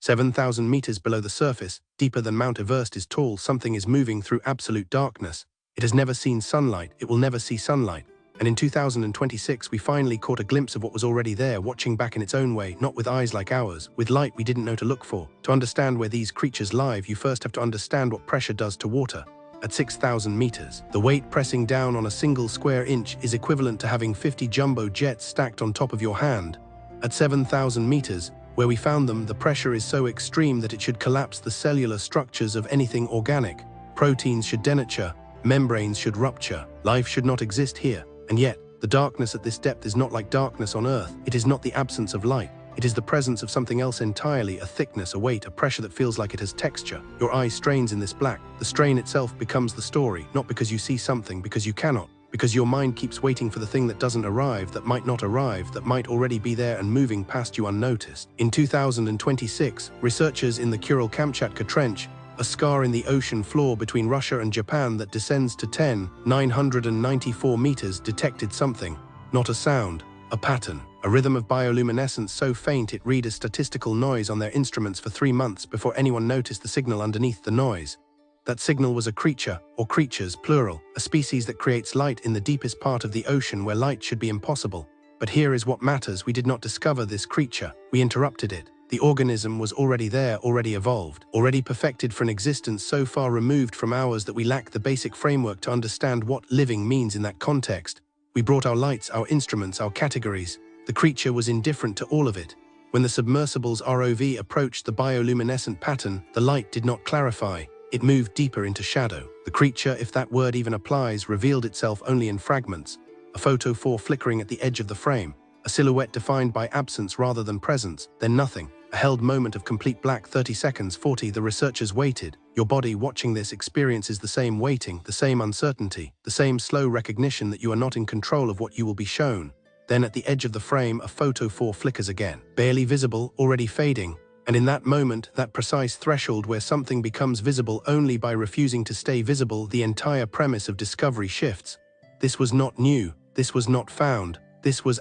7,000 meters below the surface, deeper than Mount Everest is tall, something is moving through absolute darkness. It has never seen sunlight, it will never see sunlight. And in 2026, we finally caught a glimpse of what was already there, watching back in its own way, not with eyes like ours, with light we didn't know to look for. To understand where these creatures live, you first have to understand what pressure does to water. At 6,000 meters, the weight pressing down on a single square inch is equivalent to having 50 jumbo jets stacked on top of your hand. At 7,000 meters, where we found them, the pressure is so extreme that it should collapse the cellular structures of anything organic. Proteins should denature, membranes should rupture. Life should not exist here. And yet, the darkness at this depth is not like darkness on Earth. It is not the absence of light. It is the presence of something else entirely, a thickness, a weight, a pressure that feels like it has texture. Your eye strains in this black. The strain itself becomes the story, not because you see something, because you cannot. Because your mind keeps waiting for the thing that doesn't arrive, that might not arrive, that might already be there and moving past you unnoticed. In 2026, researchers in the Kuril-Kamchatka Trench, a scar in the ocean floor between Russia and Japan that descends to 10,994 meters, detected something. Not a sound, a pattern, a rhythm of bioluminescence so faint it read as statistical noise on their instruments for 3 months before anyone noticed the signal underneath the noise. That signal was a creature, or creatures, plural, a species that creates light in the deepest part of the ocean where light should be impossible. But here is what matters: we did not discover this creature, we interrupted it. The organism was already there, already evolved, already perfected for an existence so far removed from ours that we lack the basic framework to understand what living means in that context. We brought our lights, our instruments, our categories. The creature was indifferent to all of it. When the submersible's ROV approached the bioluminescent pattern, the light did not clarify. It moved deeper into shadow. The creature, if that word even applies, revealed itself only in fragments. A photophore flickering at the edge of the frame. A silhouette defined by absence rather than presence. Then nothing. A held moment of complete black. 30 seconds, 40. The researchers waited. Your body watching this experiences the same waiting, the same uncertainty, the same slow recognition that you are not in control of what you will be shown. Then at the edge of the frame, a photophore flickers again. Barely visible, already fading. And in that moment, that precise threshold where something becomes visible only by refusing to stay visible, the entire premise of discovery shifts. This was not new. This was not found. This was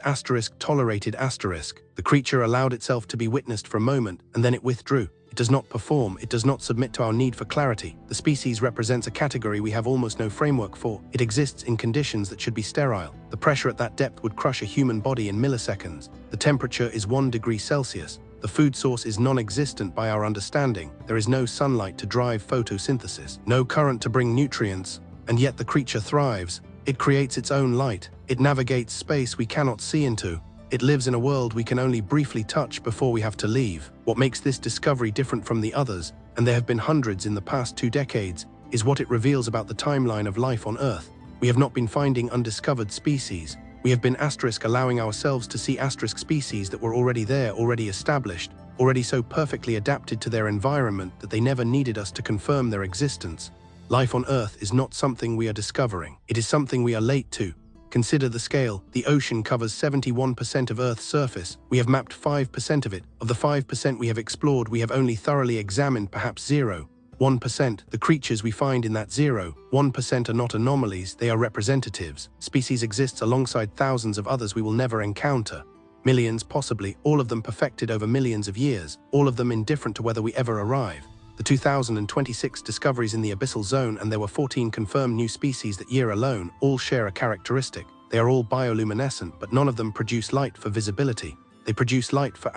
*tolerated*. The creature allowed itself to be witnessed for a moment, and then it withdrew. It does not perform. It does not submit to our need for clarity. The species represents a category we have almost no framework for. It exists in conditions that should be sterile. The pressure at that depth would crush a human body in milliseconds. The temperature is 1 degree Celsius. The food source is non-existent by our understanding. There is no sunlight to drive photosynthesis, no current to bring nutrients, and yet the creature thrives. It creates its own light. It navigates space we cannot see into. It lives in a world we can only briefly touch before we have to leave. What makes this discovery different from the others, and there have been hundreds in the past 2 decades, is what it reveals about the timeline of life on Earth. We have not been finding undiscovered species. We have been allowing ourselves to see species that were already there, already established, already so perfectly adapted to their environment that they never needed us to confirm their existence. Life on Earth is not something we are discovering. It is something we are late to. Consider the scale. The ocean covers 71% of Earth's surface. We have mapped 5% of it. Of the 5% we have explored, we have only thoroughly examined perhaps 0.1%. The creatures we find in that 0.1% are not anomalies, they are representatives. Species exists alongside thousands of others we will never encounter. Millions possibly, all of them perfected over millions of years, all of them indifferent to whether we ever arrive. The 2026 discoveries in the abyssal zone, and there were 14 confirmed new species that year alone, all share a characteristic. They are all bioluminescent, but none of them produce light for visibility. They produce light for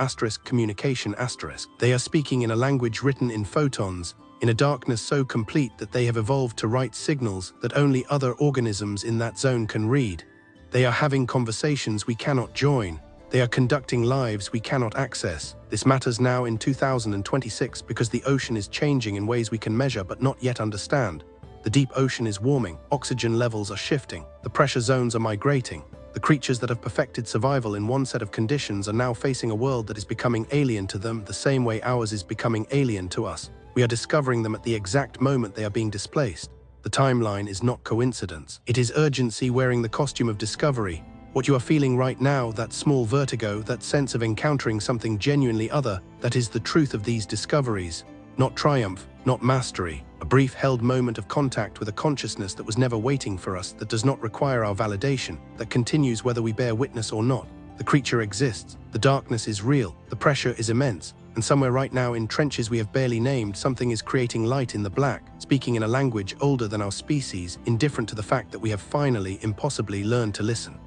communication. They are speaking in a language written in photons, in a darkness so complete that they have evolved to write signals that only other organisms in that zone can read. They are having conversations we cannot join. They are conducting lives we cannot access. This matters now in 2026 because the ocean is changing in ways we can measure but not yet understand. The deep ocean is warming, oxygen levels are shifting, the pressure zones are migrating. The creatures that have perfected survival in one set of conditions are now facing a world that is becoming alien to them the same way ours is becoming alien to us. We are discovering them at the exact moment they are being displaced. The timeline is not coincidence. It is urgency wearing the costume of discovery. What you are feeling right now, that small vertigo, that sense of encountering something genuinely other, that is the truth of these discoveries. Not triumph, not mastery. A brief held moment of contact with a consciousness that was never waiting for us, that does not require our validation, that continues whether we bear witness or not. The creature exists. The darkness is real. The pressure is immense. And somewhere right now in trenches we have barely named, something is creating light in the black, speaking in a language older than our species, indifferent to the fact that we have finally, impossibly learned to listen.